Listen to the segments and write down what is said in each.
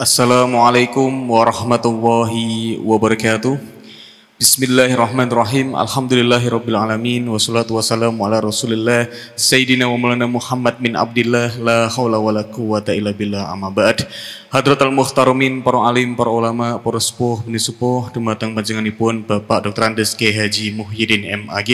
Assalamualaikum warahmatullahi wabarakatuh. Bismillahirrahmanirrahim. Alhamdulillahirrabbilalamin. Wassalatu wassalamu ala rasulillah Sayyidina wa maulana Muhammad bin Abdillah. La hawla wa la quwata illa billah, amma ba'd. Hadratal muhtaramin, para alim, para ulama, para sepuh, bini sepuh, dumateng panjenenganipun Bapak Dr. Andes Kiai Haji Muhyiddin MAG,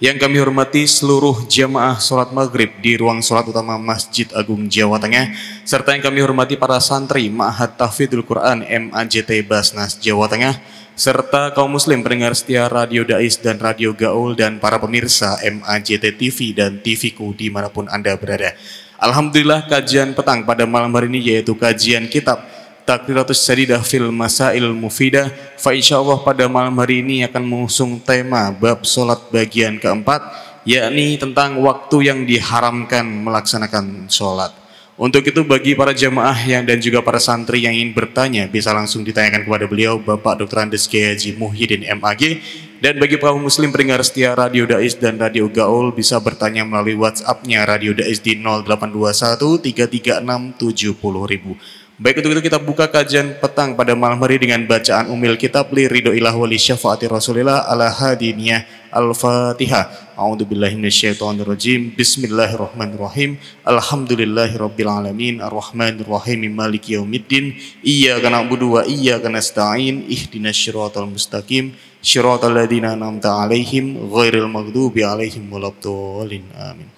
yang kami hormati seluruh jamaah sholat maghrib di ruang sholat utama Masjid Agung Jawa Tengah, serta yang kami hormati para santri Ma'had Tahfidzul Quran MAJT Basnas Jawa Tengah, serta kaum muslim pendengar setia Radio Dais dan Radio Gaul, dan para pemirsa MAJT TV dan TVku dimanapun Anda berada. Alhamdulillah, kajian petang pada malam hari ini yaitu kajian kitab Taqriratus Sadidah fil Masail Mufidah. Fa insyaallah pada malam hari ini akan mengusung tema bab solat bagian keempat, yakni tentang waktu yang diharamkan melaksanakan solat. Untuk itu bagi para jamaah dan juga para santri yang ingin bertanya, bisa langsung ditanyakan kepada beliau Bapak Dr. Andes Kiai Haji Muhyiddin MAG. Dan bagi kaum muslim pendengar setia Radio Dais dan Radio Gaul, bisa bertanya melalui WhatsApp-nya Radio Dais di 0821 336 70.000. Baik, untuk itu kita buka kajian petang pada malam hari dengan bacaan umil kitab li ridho ilah wali syafaati rasulillah ala hadiniyah al-fatihah. A'udzubillahi minasyaitonirrajim. Bismillahirrahmanirrahim. Alhamdulillahirabbil alamin arrahmanirrahim maliki yaumiddin. Iyyaka na'budu wa iyyaka nasta'in. Ihdinas syiratal mustaqim. Syiratal ladzina an'amta 'alaihim ghairil maghdubi 'alaihim waladdallin. Amin.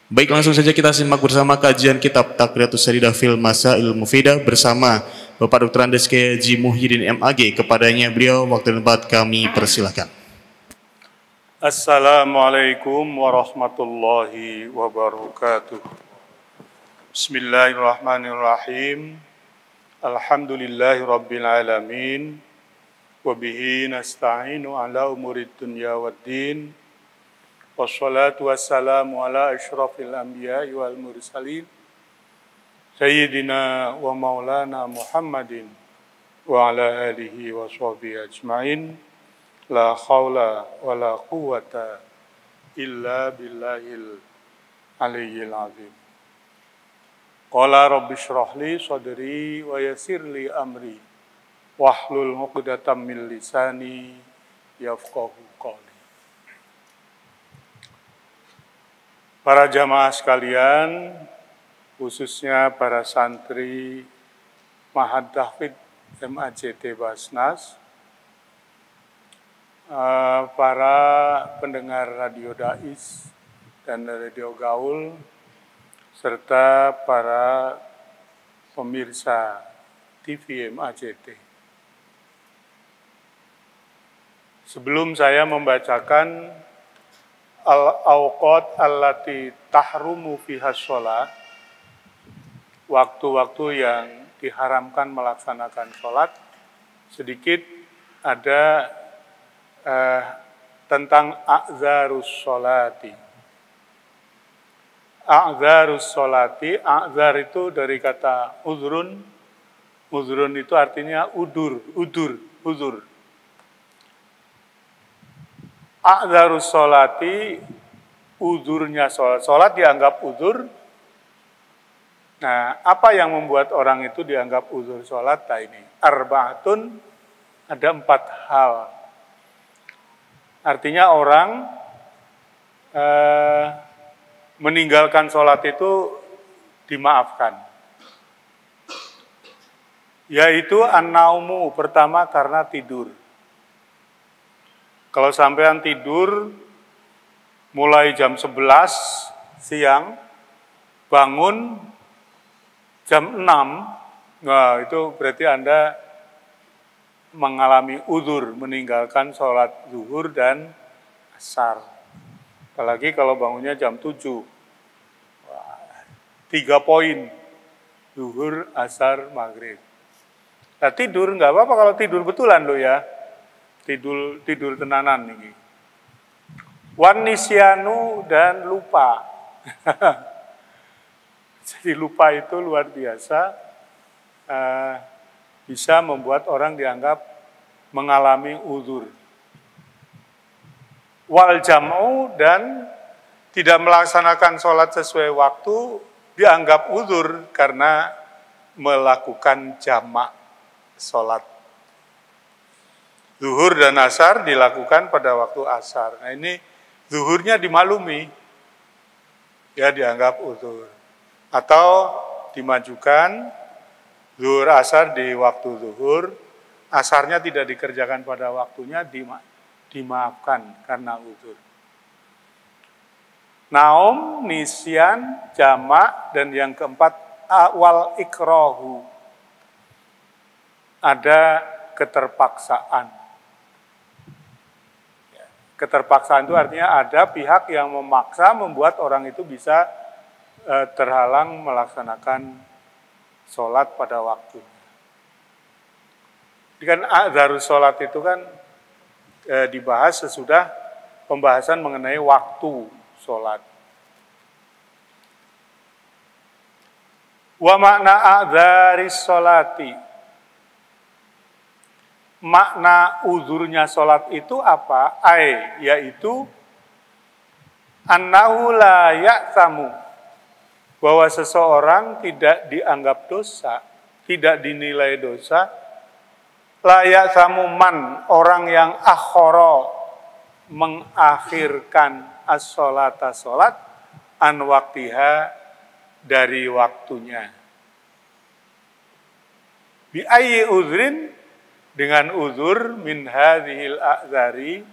Baik, langsung saja kita simak bersama kajian kitab Taqriratus Sadidah fil Masail Mufidah bersama Bapak Dr. Andes Kiai Haji Muhyiddin MAG. Kepadanya beliau waktu dan tempat kami persilahkan. Assalamualaikum warahmatullahi wabarakatuh. Bismillahirrahmanirrahim. Alhamdulillahi rabbil alamin. Wabihi nasta'inu ala umurid dunya waddin. Wassalatu wassalamu ala asyrafil anbiya wal mursalin Sayyidina wa maulana Muhammadin wa ala alihi wa sahbihi ajma'in. La khawla wa la quwata illa billahil aliyyil azim. Qala rabbi shrah li sadri wa yassir li amri wahlul 'uqdatam min lisani yafqahu qawli. Para jamaah sekalian, khususnya para santri Ma'had Tahfidz MAJT Basnas, para pendengar Radio Dais dan Radio Gaul, serta para pemirsa TV MAJT. Sebelum saya membacakan al-awqat allati tahrumu fiha sholat, waktu-waktu yang diharamkan melaksanakan sholat, sedikit ada tentang a'zarus sholati. A'zarus sholati, a'zar itu dari kata uzrun. Uzrun itu artinya uzur. A'zarus sholati, uzurnya sholat. Sholat dianggap uzur. Nah, apa yang membuat orang itu dianggap uzur sholat? Nah, ini arba'atun, ada 4 hal. Artinya orang meninggalkan sholat itu dimaafkan. Yaitu an-naumu, pertama karena tidur. Kalau sampean tidur mulai jam 11 siang, bangun jam 6, nah itu berarti Anda mengalami uzur, meninggalkan sholat zuhur dan asar. Apalagi kalau bangunnya jam 7. Wah, 3 poin, zuhur, asar, maghrib. Nah, tidur nggak apa-apa kalau tidur betulan loh ya. Tidur tenanan ini. Wan nisyanu, dan lupa. Jadi lupa itu luar biasa, bisa membuat orang dianggap mengalami uzur. Wal jam'u, dan tidak melaksanakan sholat sesuai waktu dianggap uzur karena melakukan jamak sholat. Zuhur dan asar dilakukan pada waktu asar. Nah ini zuhurnya dimaklumi, ya dianggap uzur. Atau dimajukan zuhur asar di waktu zuhur, asarnya tidak dikerjakan pada waktunya, dimaafkan karena uzur. Naum, nisyan, jamak, dan yang keempat wal ikrahu. Ada keterpaksaan. Keterpaksaan itu artinya ada pihak yang memaksa membuat orang itu bisa terhalang melaksanakan sholat pada waktunya. Jadi kan adzarus sholat itu kan dibahas sesudah pembahasan mengenai waktu sholat. Wa makna a'dzaris sholati. Makna uzurnya sholat itu apa? Yaitu annahu la ya'thamu, bahwa seseorang tidak dianggap dosa, tidak dinilai dosa. La ya'thamu man, orang yang akhara, mengakhirkan as-sholata sholat, an waktiha, dari waktunya. Bi ayyi uzrin, dengan uzur min hadhil a'dzari,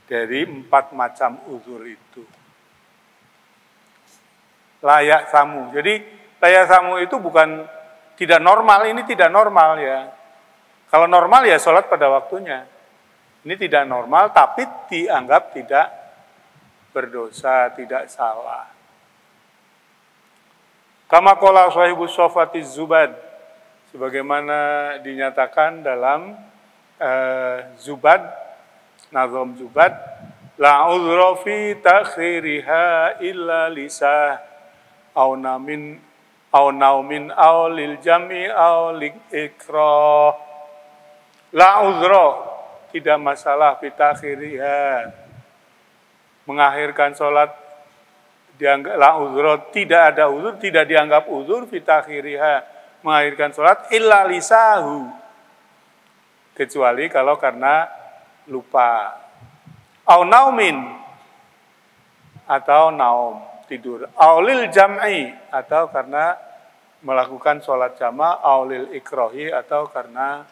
dari 4 macam uzur itu. Layak samu. Jadi layak samu itu bukan tidak normal, ini tidak normal ya. Kalau normal ya sholat pada waktunya. Ini tidak normal tapi dianggap tidak berdosa, tidak salah. Kama qala sahibus Sofatiz Zubad, sebagaimana dinyatakan dalam Zubad, Nazom Zubad, la uzra fi takhiriha illa lisah au naumin au lil jami au lil ikrah. La uzra, tidak masalah fi takhiriha, mengakhirkan sholat dianggap la uzra, tidak ada uzur, tidak dianggap uzur fi takhiriha, mengakhirkan sholat illa lisahu, kecuali kalau karena lupa, au naumin, atau naum, tidur, au lil jam'i, atau karena melakukan sholat jama', au lil ikrohi, atau karena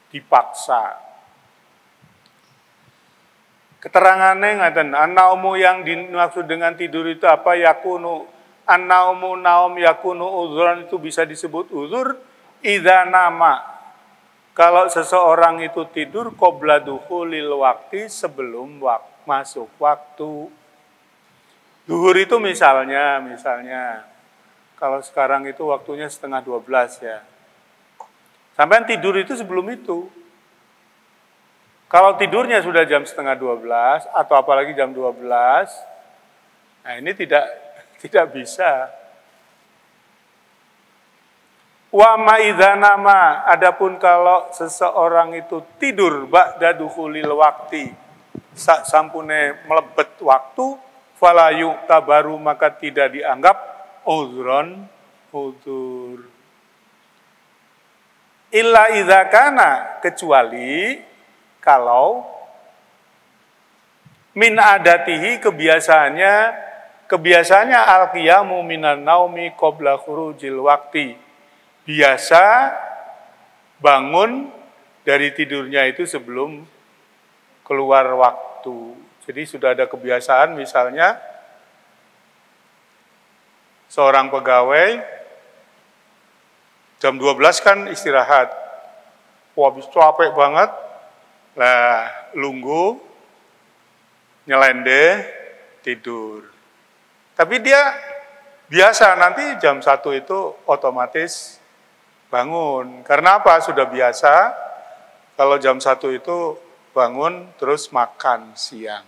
dipaksa. Keterangannya ngaten, an-naumu yang dimaksud dengan tidur itu apa? Yakunu an-naumu naum yakunu uzran, itu bisa disebut uzur idza nama, kalau seseorang itu tidur qabla dukhulil waqti, sebelum masuk waktu. Zuhur itu misalnya kalau sekarang itu waktunya 11:30 ya. Sampai tidur itu sebelum itu. Kalau tidurnya sudah jam 11:30 atau apalagi jam 12, nah ini tidak bisa. Wa ma idza nama, adapun kalau seseorang itu tidur ba'da dukhulil waqti, sampune melebet waktu, fala yu'tabaru, maka tidak dianggap uzron, uzur. Illa idza kana, kecuali kalau min adatihi, kebiasaannya al-qiyamu minan naumi qabla khurujil waqti, biasa bangun dari tidurnya itu sebelum keluar waktu. Jadi sudah ada kebiasaan, misalnya seorang pegawai jam 12 kan istirahat. Wah, habis capek banget. Lah, lungguh, nyelende, tidur. Tapi dia biasa, nanti jam 1 itu otomatis bangun. Karena apa? Sudah biasa, kalau jam 1 itu bangun, terus makan siang.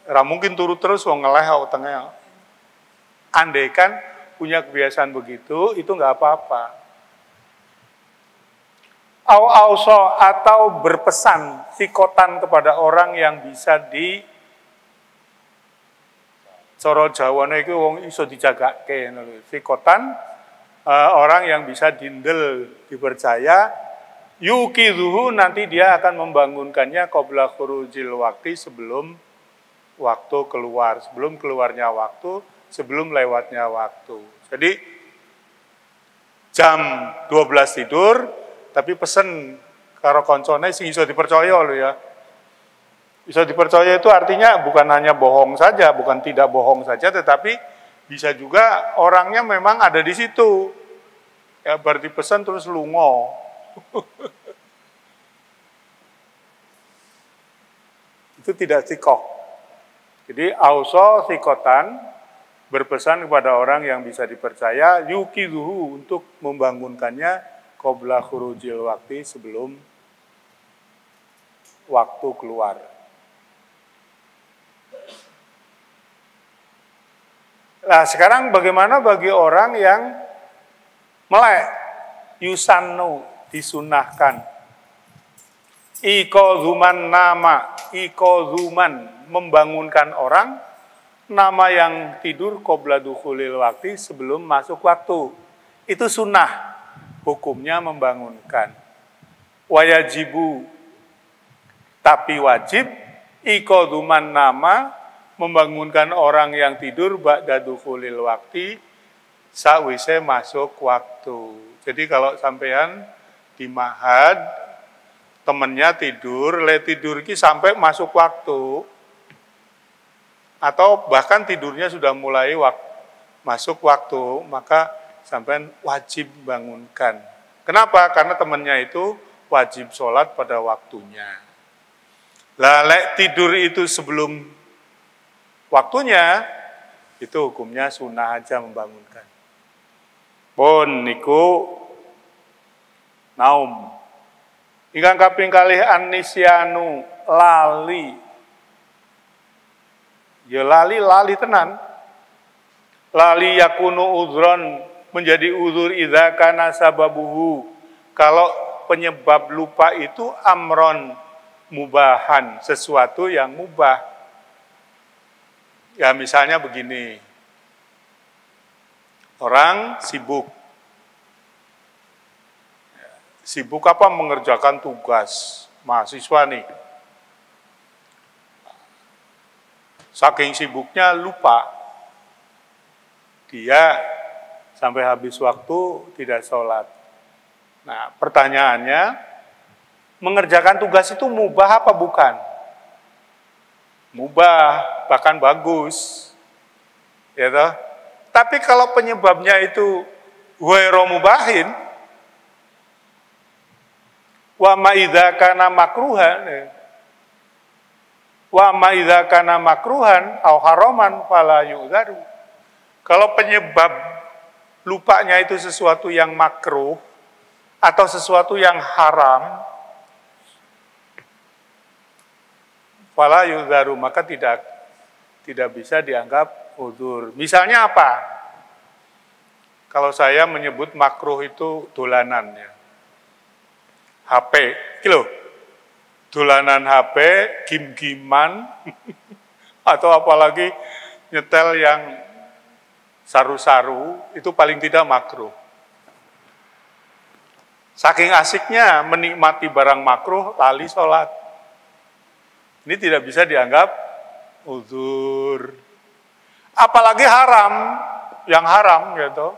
Ra mungkin turu terus, wong ngeleh tengah. Andai kan punya kebiasaan begitu, itu nggak apa-apa. Atau berpesan, sikotan kepada orang yang bisa Cara Jawane iku wong iso dijagake ngono lho. Sikotan orang yang bisa dindel, dipercaya. Yuqizuhu, nanti dia akan membangunkannya qabla khurujil waqti, sebelum waktu keluar, sebelum keluarnya waktu, sebelum lewatnya waktu. Jadi jam 12 tidur, tapi pesen karo koncone sing iso dipercaya lho ya. Bisa dipercaya itu artinya bukan hanya bohong saja, bukan tidak bohong saja, tetapi bisa juga orangnya memang ada di situ. Ya berarti pesan terus lungo. Itu tidak sikoh. Jadi auso sikotan berpesan kepada orang yang bisa dipercaya, yuqizuhu, untuk membangunkannya qabla khurujil waqti, sebelum waktu keluar. Nah sekarang bagaimana bagi orang yang melek? Yusannu, disunahkan. Iqadzuman nama, iqadzuman, membangunkan orang, nama yang tidur qabla dukhulil waqti, sebelum masuk waktu. Itu sunnah, hukumnya membangunkan. Wayajibu, tapi wajib, iqadzuman nama, membangunkan orang yang tidur ba'da dukhulil waqti, sawise masuk waktu. Jadi kalau sampean di ma'had, temennya tidur, tidur ki sampai masuk waktu, atau bahkan tidurnya sudah mulai masuk waktu, maka sampean wajib bangunkan. Kenapa? Karena temennya itu wajib sholat pada waktunya. Lah tidur itu sebelum waktunya, itu hukumnya sunnah aja membangunkan. Pun niku naum. Ingkang kaping kalih an-nisyanu, lali. Ya lali tenan. Lali yakunu udhron, menjadi uzur idza kana sababuhu. Kalau penyebab lupa itu amron mubahan, sesuatu yang mubah. Ya misalnya begini, orang sibuk apa? Mengerjakan tugas mahasiswa nih. Saking sibuknya lupa, dia sampai habis waktu tidak sholat. Nah pertanyaannya, mengerjakan tugas itu mubah apa bukan? Mubah, bahkan bagus. Ya toh? Tapi kalau penyebabnya itu ghairu mubahin, wa ma idza kana makruhan, wa ma idza kana makruhan au haraman fala yu'dzaru. Kalau penyebab lupanya itu sesuatu yang makruh atau sesuatu yang haram, fala yu'dzaru, maka tidak bisa dianggap uzur. Misalnya apa? Kalau saya menyebut makruh itu dolanan ya. HP, kilo. Dolanan HP, gim-giman, atau apalagi nyetel yang saru-saru, itu paling tidak makruh. Saking asiknya menikmati barang makruh, lali sholat. Ini tidak bisa dianggap uzur. Apalagi haram, yang haram gitu.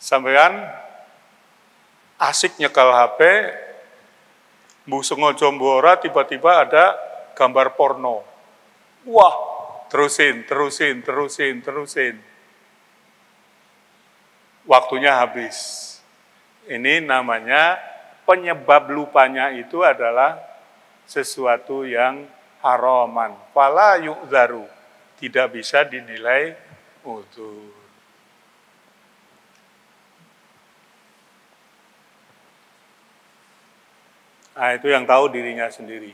Sampean asik nyekel HP, mbuh sengaja mbuh ora, tiba-tiba ada gambar porno. Wah, terusin. Waktunya habis. Ini namanya penyebab lupanya itu adalah sesuatu yang haraman. Fala yu'dzaru, tidak bisa dinilai uzur. Nah, itu yang tahu dirinya sendiri.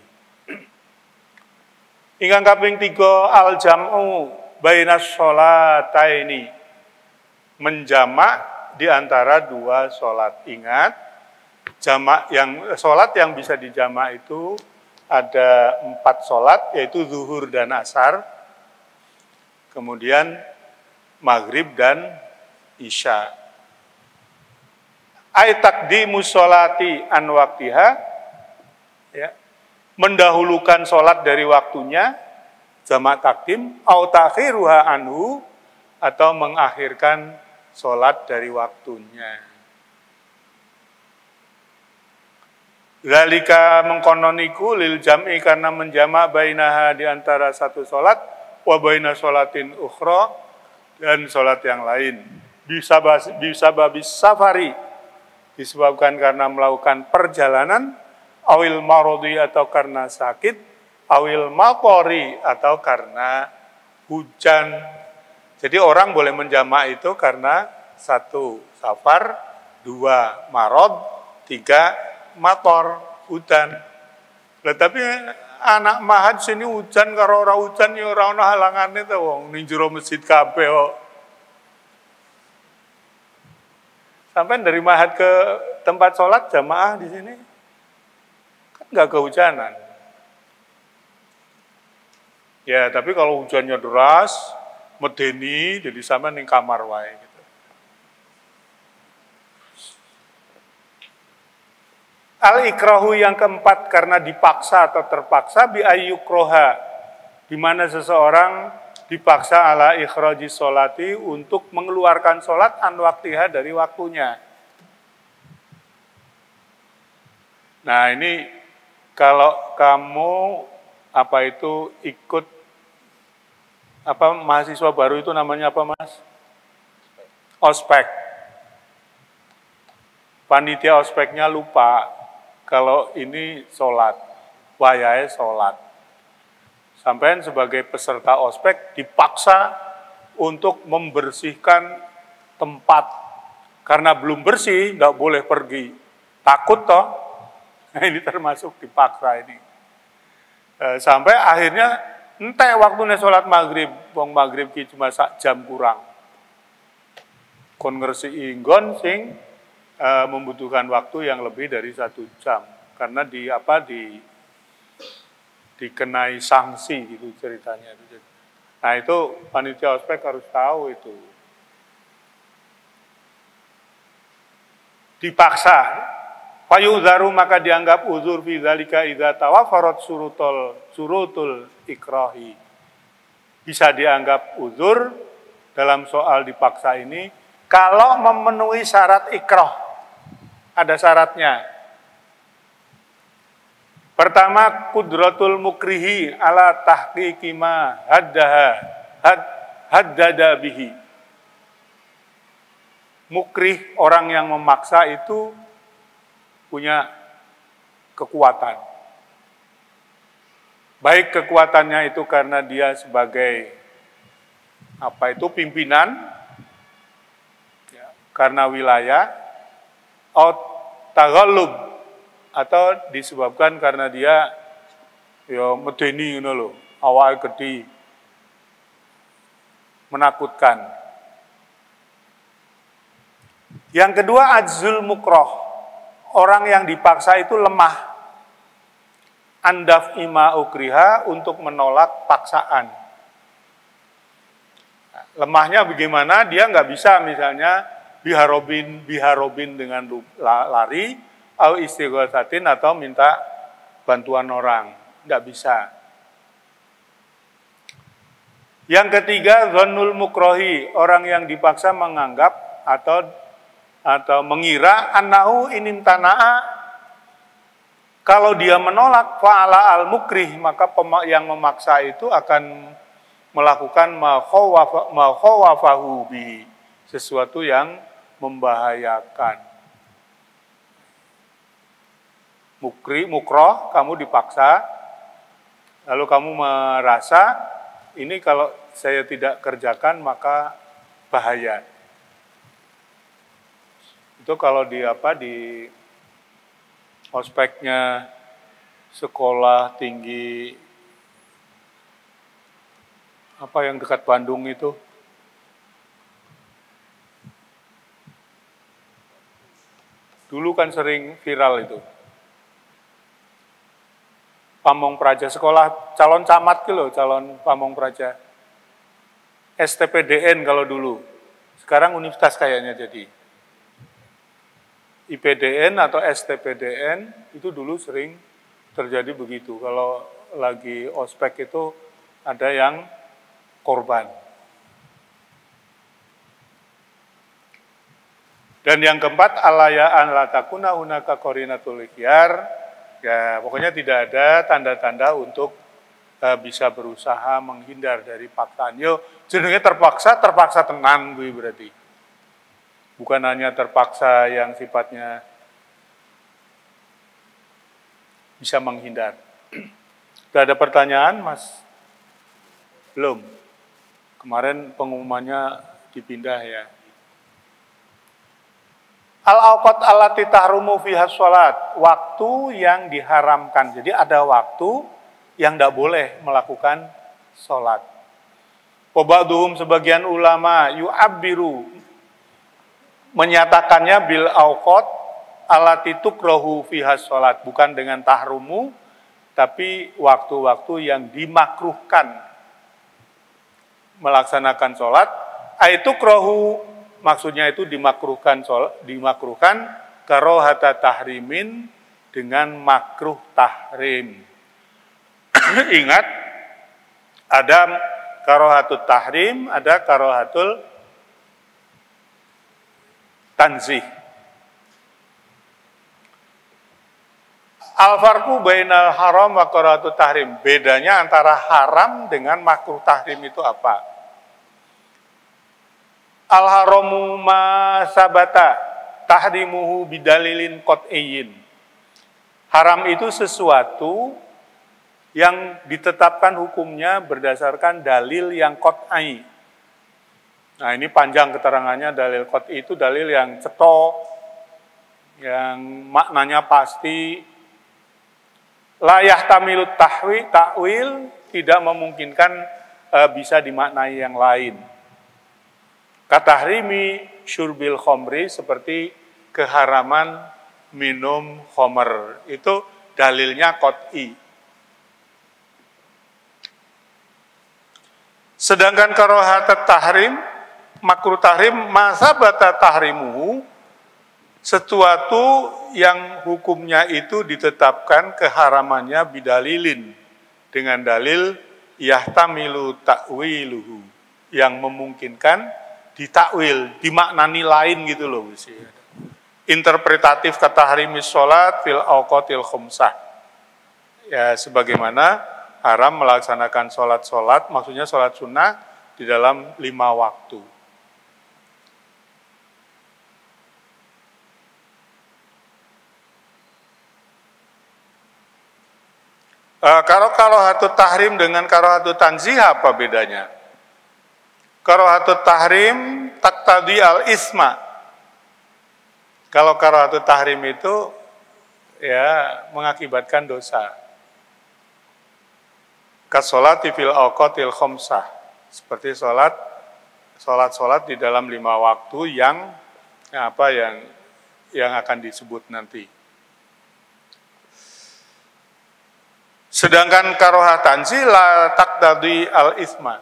Ingkang kaping 3, al-jam'u bainas sholataini, menjamak di antara dua sholat. Ingat, sholat yang bisa dijamak itu ada 4 sholat, yaitu zuhur dan asar. kemudian maghrib dan isya. Ai taqdimu sholati an waqtiha, ya, mendahulukan sholat dari waktunya, jamak takdim, au ta'khiruha anhu, atau mengakhirkan sholat dari waktunya. Zalika mengkononiku lil jam'i, karena menjamak bainaha, di antara satu sholat, wa baina sholatin ukhra, dan sholat yang lain. Bisa babis safari, disebabkan karena melakukan perjalanan, awil marodi, atau karena sakit, awil maqori, atau karena hujan. Jadi orang boleh menjamak itu karena 1 safar, 2 marod, 3 mator, hujan. Tapi anak mahat sini hujan, karo ora hujan ya ora ono halangane to wong ning jero masjid kabeh kok. Sampai dari mahat ke tempat sholat jamaah di sini kan nggak kehujanan. Ya, tapi kalau hujannya deras, medeni, jadi sampai ning kamar wae. Al-ikrahu yang keempat, karena dipaksa atau terpaksa, bi ayyukroha, di mana seseorang dipaksa ala ikhraji sholati, untuk mengeluarkan sholat an waktiha, dari waktunya. Nah ini kalau kamu ikut mahasiswa baru itu namanya apa, Mas? Ospek. Panitia ospeknya lupa kalau ini sholat, wayahe sholat. Sampai sebagai peserta ospek dipaksa untuk membersihkan tempat. Karena belum bersih, nggak boleh pergi. Takut toh? Nah, ini termasuk dipaksa ini. Sampai akhirnya, entek waktunya sholat maghrib. Wong maghrib ki cuma sak jam kurang. Kon ngersiki nggon sing membutuhkan waktu yang lebih dari 1 jam karena dikenai sanksi gitu ceritanya. Nah itu panitia ospek harus tahu itu. Dipaksa, fayuzaru, maka dianggap uzur fi dzalika idza tawafarat surutul ikrahi. Bisa dianggap uzur dalam soal dipaksa ini kalau memenuhi syarat ikrah. Ada syaratnya. Pertama, kudratul mukrihi ala tahqiqi ma haddada bihi. Mukrih, orang yang memaksa itu punya kekuatan. Baik kekuatannya itu karena dia sebagai pimpinan, ya, karena wilayah, taghallub, atau disebabkan karena dia ya medeni ngono lho, awake gedhi, menakutkan. Yang kedua, ajzul mukroh, orang yang dipaksa itu lemah. Andaf ima ukriha, untuk menolak paksaan. Lemahnya bagaimana? Dia nggak bisa misalnya biharobin dengan lari, au istighatsatin, atau minta bantuan orang, nggak bisa. Yang ketiga, dzannul mukrohi, orang yang dipaksa menganggap atau mengira annahu inimtana'a, kalau dia menolak fa'ala al-mukrih, maka yang memaksa itu akan melakukan ma khawafahu bihi, sesuatu yang membahayakan. Mukroh, kamu dipaksa, lalu kamu merasa ini kalau saya tidak kerjakan maka bahaya. Itu kalau di ospeknya sekolah tinggi yang dekat Bandung itu. Dulu kan sering viral itu. Pamong Praja, sekolah calon camat gitu loh, calon Pamong Praja. STPDN kalau dulu. Sekarang universitas kayaknya jadi. IPDN atau STPDN itu dulu sering terjadi begitu. Kalau lagi ospek itu ada yang korban. Dan yang keempat, alayaan latakuna hunaka korinatul ikhyar. Ya, pokoknya tidak ada tanda-tanda untuk bisa berusaha menghindar dari paksaan. Yo, jenenge terpaksa tenan gue berarti. Bukan hanya terpaksa yang sifatnya bisa menghindar. Sudah ada pertanyaan, Mas? Belum. Kemarin pengumumannya dipindah ya. Al-awqat allati tahrumu fiha sholat. Waktu yang diharamkan. Jadi ada waktu yang tidak boleh melakukan sholat. Wabaduhum sebagian ulama yu'abbiru menyatakannya bil awqat allati tukrahu fiha sholat. Bukan dengan tahrumu, tapi waktu-waktu yang dimakruhkan melaksanakan sholat. Aitu krohu, maksudnya itu dimakruhkan karohata tahrimin dengan makruh tahrim. Ingat, ada karohatul tahrim, ada karohatul tanzih. Al-farqu bainal haram wa karohatul tahrim. Bedanya antara haram dengan makruh tahrim itu apa? Al-haramu ma sabata tahrimuhu bidalilin qat'iyyin. Haram itu sesuatu yang ditetapkan hukumnya berdasarkan dalil yang qat'i. Nah, ini panjang keterangannya. Dalil qat'i itu dalil yang cetok, yang maknanya pasti. La yahtamilut ta'wil, tidak memungkinkan bisa dimaknai yang lain. Katahrimi syurbil khomri, seperti keharaman minum khomer. Itu dalilnya qat'i. Sedangkan karohat tahrim, makruh tahrim, masabata tahrimuhu, sesuatu yang hukumnya itu ditetapkan keharamannya bidalilin, dengan dalil yahtamilu ta'wiluhu, yang memungkinkan ditakwil, dimaknani lain gitu loh. Interpretatif katahrimis sholat fil awqatil khumsah. Ya, sebagaimana haram melaksanakan sholat-sholat, maksudnya sholat sunnah di dalam 5 waktu. Karohatut tahrim dengan karohatut tanzih apa bedanya? Karohatut tahrim taktadi al-isma. Kalau karohatut tahrim itu ya mengakibatkan dosa. Kasolati fil awqatil khomsah. Seperti sholat di dalam 5 waktu yang akan disebut nanti. Sedangkan karohah tanzih la taqtadi al-isma,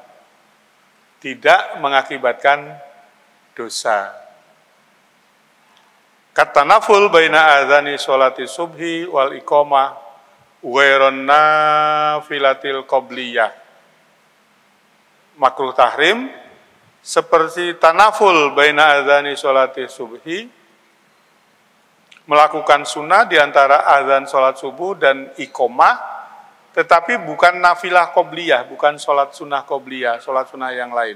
tidak mengakibatkan dosa. Katanaful baina adzani sholati subhi wal iqamah ghairan nafilatil qabliyah. Makruh tahrim seperti tanaful baina adzani sholati subhi, melakukan sunnah di antara azan sholat subuh dan iqamah, tetapi bukan nafilah qobliyah, bukan sholat sunnah qobliyah, sholat sunnah yang lain.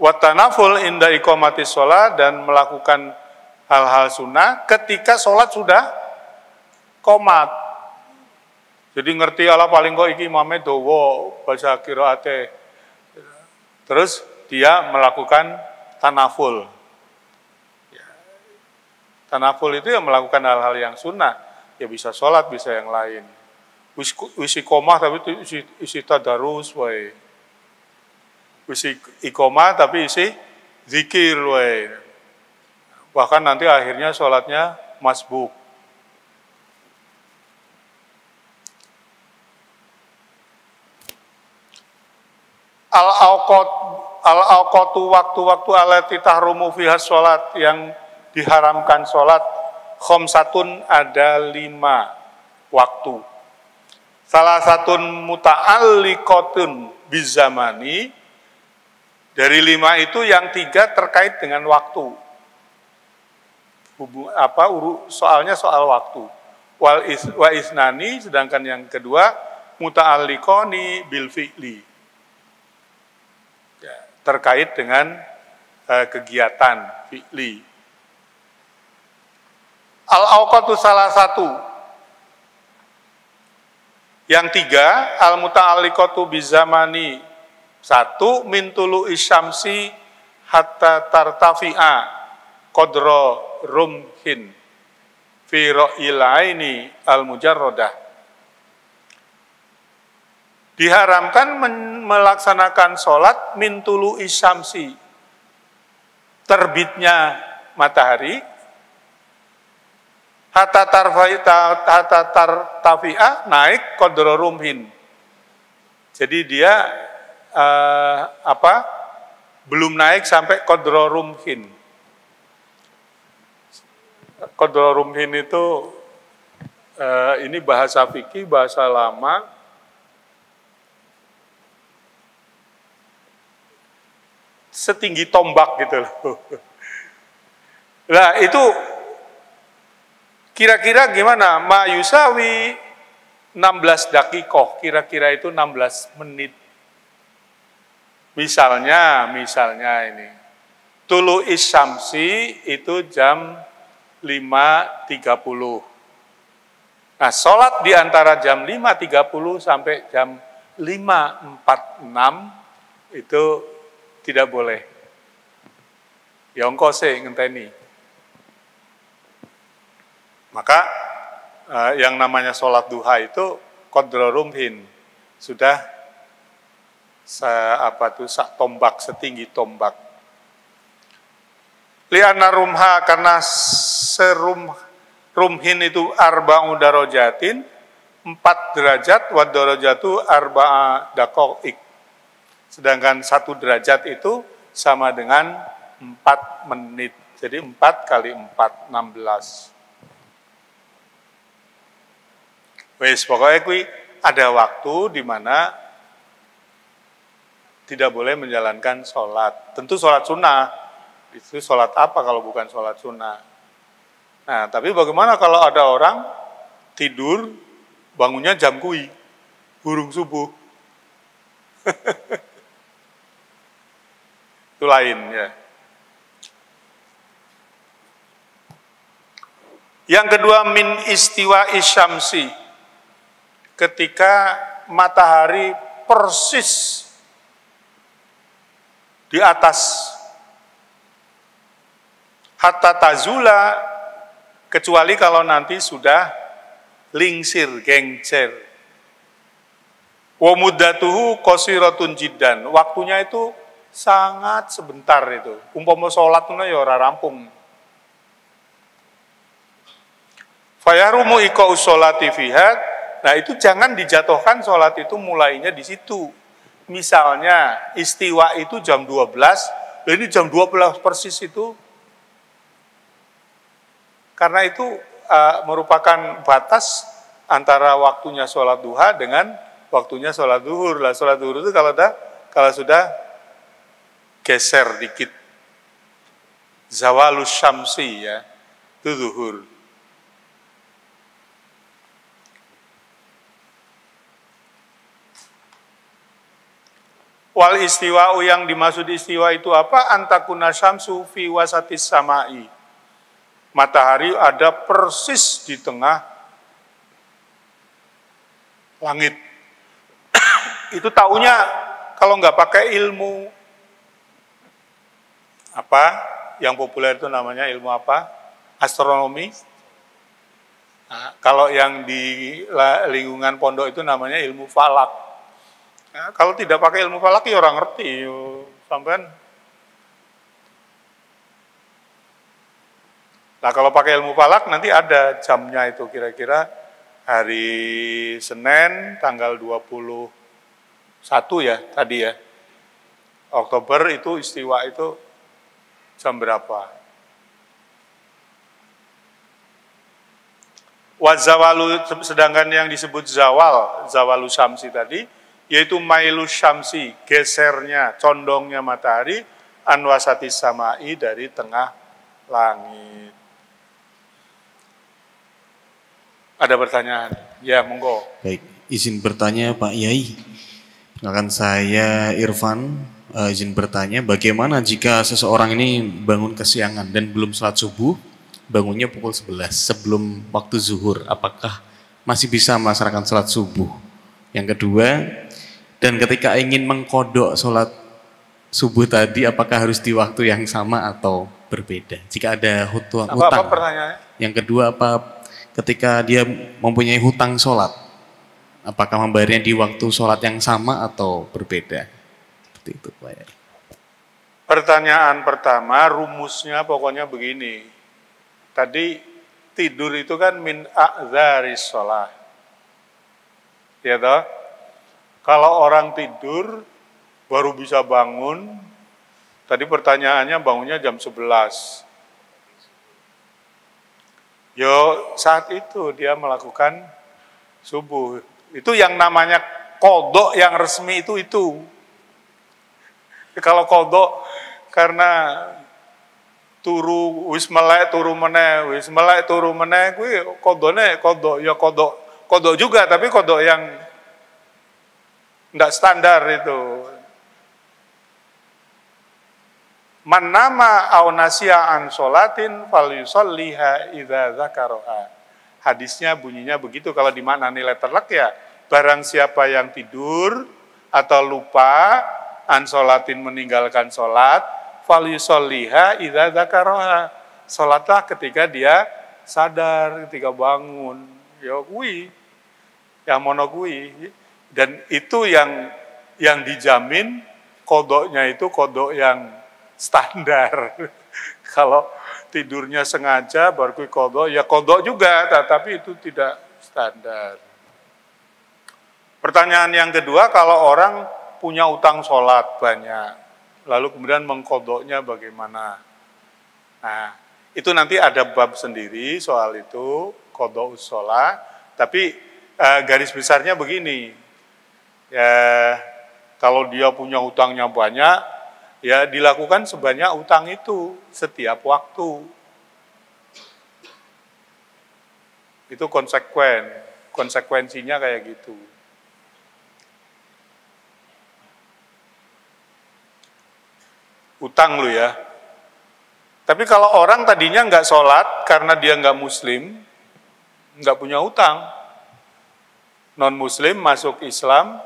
Watanaful inda iqamati sholat, dan melakukan hal-hal sunnah ketika sholat sudah qomat. Jadi ngerti ala paling kok iki imame dawa baca qiraate. Terus dia melakukan tanaful. Tanaful itu yang melakukan hal-hal yang sunnah. Ya bisa sholat, bisa yang lain. Wis iqomah tapi itu isi tadarus wae. Wis iqomah tapi isi zikir wae. Bahkan nanti akhirnya sholatnya masbuk. Al-awqatu waktu-waktu alati tahrumu fiha sholat, yang diharamkan sholat, khamsatun, ada 5 waktu. Salah satun muta'alliqatun bizamani, dari 5 itu yang 3 terkait dengan waktu. Soalnya soal waktu. Wa isnani, sedangkan yang kedua muta'alliqani bil fi'li, ya, terkait dengan kegiatan fi'li. Al-awqatu salah satu. Yang 3, al-muta'alliqatu bizamani, 1 min tulu isyamsi hatta tartafi'a qadra rumhin fi ra'il aini al-mujarradah. Diharamkan melaksanakan sholat min tulu isyamsi, terbitnya matahari, hatta tartafi'a, naik qadra rumhin. Jadi dia belum naik sampai qadra rumhin. Qadra rumhin itu ini bahasa fikih, bahasa lama. Setinggi tombak gitu loh. Nah, itu kira-kira gimana? Ma yusawi 16 dakikoh, kira-kira itu 16 menit. Misalnya ini, tulu isyamsi itu jam 5.30. Nah, sholat di antara jam 5.30 sampai jam 5.46 itu tidak boleh. Yongkose ngenteni. Maka yang namanya sholat duha itu qadra rumhin, sudah sak tombak, setinggi tombak. Li'anna rumha, karena rumhin itu arba'u darajatin, 4 derajat, wa darajatu arba'a daqaiq. Sedangkan 1 derajat itu sama dengan 4 menit. Jadi 4 kali 4, 16. Wes, pokoknya kui ada waktu di mana tidak boleh menjalankan sholat. Tentu sholat sunnah. Itu sholat apa kalau bukan sholat sunnah? Nah, tapi bagaimana kalau ada orang tidur, bangunnya jam kui, burung subuh? Itu lain ya. Yang kedua, min istiwa isyamsi, ketika matahari persis di atas, hatta tazula, kecuali kalau nanti sudah lingsir, gengcer. Wa muddatuhu qasiratun jiddan, waktunya itu sangat sebentar itu. Umpama salat ngono ya ora rampung. Fayarumu iqa'us sholati fiha, nah itu jangan dijatuhkan sholat itu mulainya di situ. Misalnya istiwa itu jam 12, ini jam 12 persis itu. Karena itu merupakan batas antara waktunya sholat duha dengan waktunya sholat duhur. Lah sholat duhur itu kalau sudah geser dikit, zawalus syamsi ya, itu duhur. Wal istiwa'u, yang dimaksud istiwa itu apa? Antakuna syamsu fi wasatis samai. Matahari ada persis di tengah langit. Itu taunya kalau nggak pakai ilmu apa? Yang populer itu namanya ilmu apa? Astronomi. Nah, kalau yang di lingkungan pondok itu namanya ilmu falak. Nah, kalau tidak pakai ilmu falak ya orang ngerti sampean. Nah, kalau pakai ilmu falak nanti ada jamnya itu, kira-kira hari Senin tanggal 21 ya tadi ya. Oktober itu istiwa itu jam berapa? Wazawalu, sedangkan yang disebut zawalu syamsi tadi, yaitu mailu syamsi, gesernya, condongnya matahari, anwasatis samai, dari tengah langit. Ada pertanyaan? Ya, monggo. Baik, izin bertanya Pak Yai. Perkenalkan saya Irfan, izin bertanya bagaimana jika seseorang ini bangun kesiangan dan belum sholat subuh, bangunnya pukul 11 sebelum waktu zuhur, apakah masih bisa melaksanakan sholat subuh? Yang kedua, dan ketika ingin mengkodok sholat subuh tadi, apakah harus di waktu yang sama atau berbeda? Jika ada hutang. Apa pertanyaannya? Yang kedua, ketika dia mempunyai hutang sholat, apakah membayarnya di waktu sholat yang sama atau berbeda? Seperti itu, Pak Yai. Pertanyaan pertama, rumusnya pokoknya begini. Tadi tidur itu kan min a'dzaris sholat. Ya toh? Kalau orang tidur baru bisa bangun, tadi pertanyaannya bangunnya jam 11. Yo, saat itu dia melakukan subuh. Itu yang namanya kodok yang resmi itu. Kalau kodok karena turu wis melek turu meneh kuwi kodok juga, tapi kodok yang enggak standar itu. Man nama aw nasiya an sholatin falyusalliha idza dzakaraha. Hadisnya bunyinya begitu, kalau dimaknani letterlek ya, barang siapa yang tidur atau lupa an sholatin, meninggalkan sholat, falyusalliha idza dzakaraha. Sholatlah ketika dia sadar, ketika bangun. Ya kuwi. Yang mono kuwi. Dan itu yang dijamin kodoknya itu kodok yang standar. Kalau tidurnya sengaja baru kodok, ya kodok juga, tapi itu tidak standar. Pertanyaan yang kedua, kalau orang punya utang sholat banyak, lalu kemudian mengkodoknya bagaimana? Nah, itu nanti ada bab sendiri soal itu, kodok sholat. Tapi garis besarnya begini, ya kalau dia punya utangnya banyak, ya dilakukan sebanyak utang itu setiap waktu. Itu konsekuensinya kayak gitu. Utang lu ya. Tapi kalau orang tadinya nggak sholat karena dia nggak muslim, nggak punya utang. Non muslim masuk Islam,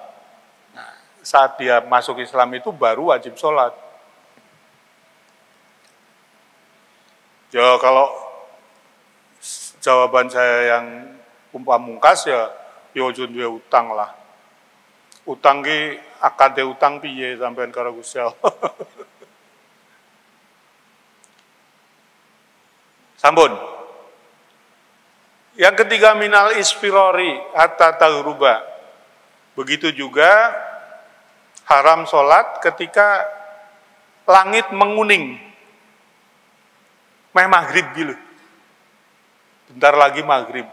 nah, saat dia masuk Islam itu baru wajib sholat. Ya kalau jawaban saya yang pamungkas ya ojo duwe utang lah. Utang ki akade utang piye sampean karo Gusti Allah. Sampun. Yang ketiga, minal isfirori hatta taghruba. Begitu juga haram sholat ketika langit menguning. Meh maghrib gitu. Bentar lagi maghrib.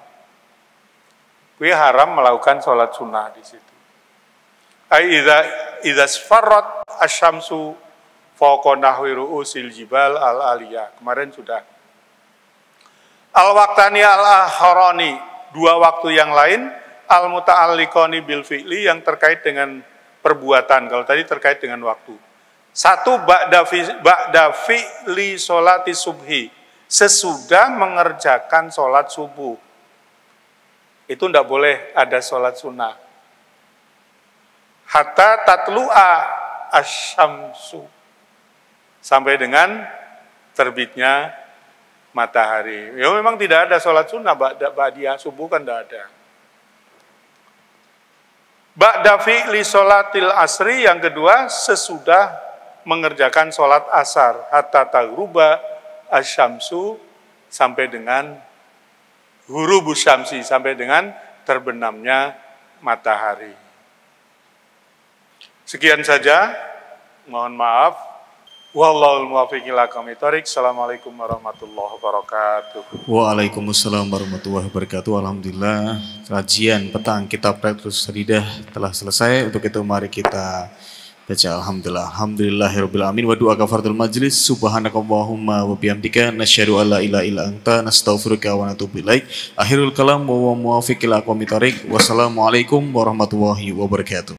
Kuwi haram melakukan sholat sunnah di situ. Idza sfarrat asyamsu fawqa nahwi ru'usil jibal al-aliyah. Kemarin sudah. Al-waqtani al-akharani, dua waktu yang lain, al-muta'alliqani bil fi'li, yang terkait dengan perbuatan. Kalau tadi terkait dengan waktu. Satu, ba'da fi'li sholati subhi, sesudah mengerjakan sholat subuh. Itu tidak boleh ada sholat sunnah. Hatta tatlu'a asyamsu, sampai dengan terbitnya matahari. Ya memang tidak ada sholat sunnah ba'diyah subuh, kan tidak ada. Ba'da fi'li sholatil asri, yang kedua sesudah mengerjakan sholat asar, hatta taghruba asyamsu, sampai dengan ghurubus syamsi, sampai dengan terbenamnya matahari. Sekian saja. Mohon maaf. Wallahul muwaffiq ila aqwamit thoriq. Assalamualaikum warahmatullahi wabarakatuh. Waalaikumsalam warahmatullahi wabarakatuh. Alhamdulillah, kajian petang kitab Petrus Sadidah telah selesai. Untuk itu mari kita baca alhamdulillah. Alhamdulillahirabbil alamin wa du'a kafaratul majlis. Subhanakallahumma wa bihamdika nasyhadu an la ilaha illa anta nastaghfiruka wa natubu ilaik. Akhirul kalam wa muwaffiq ila aqwamit thoriq. Wassalamualaikum warahmatullahi wabarakatuh.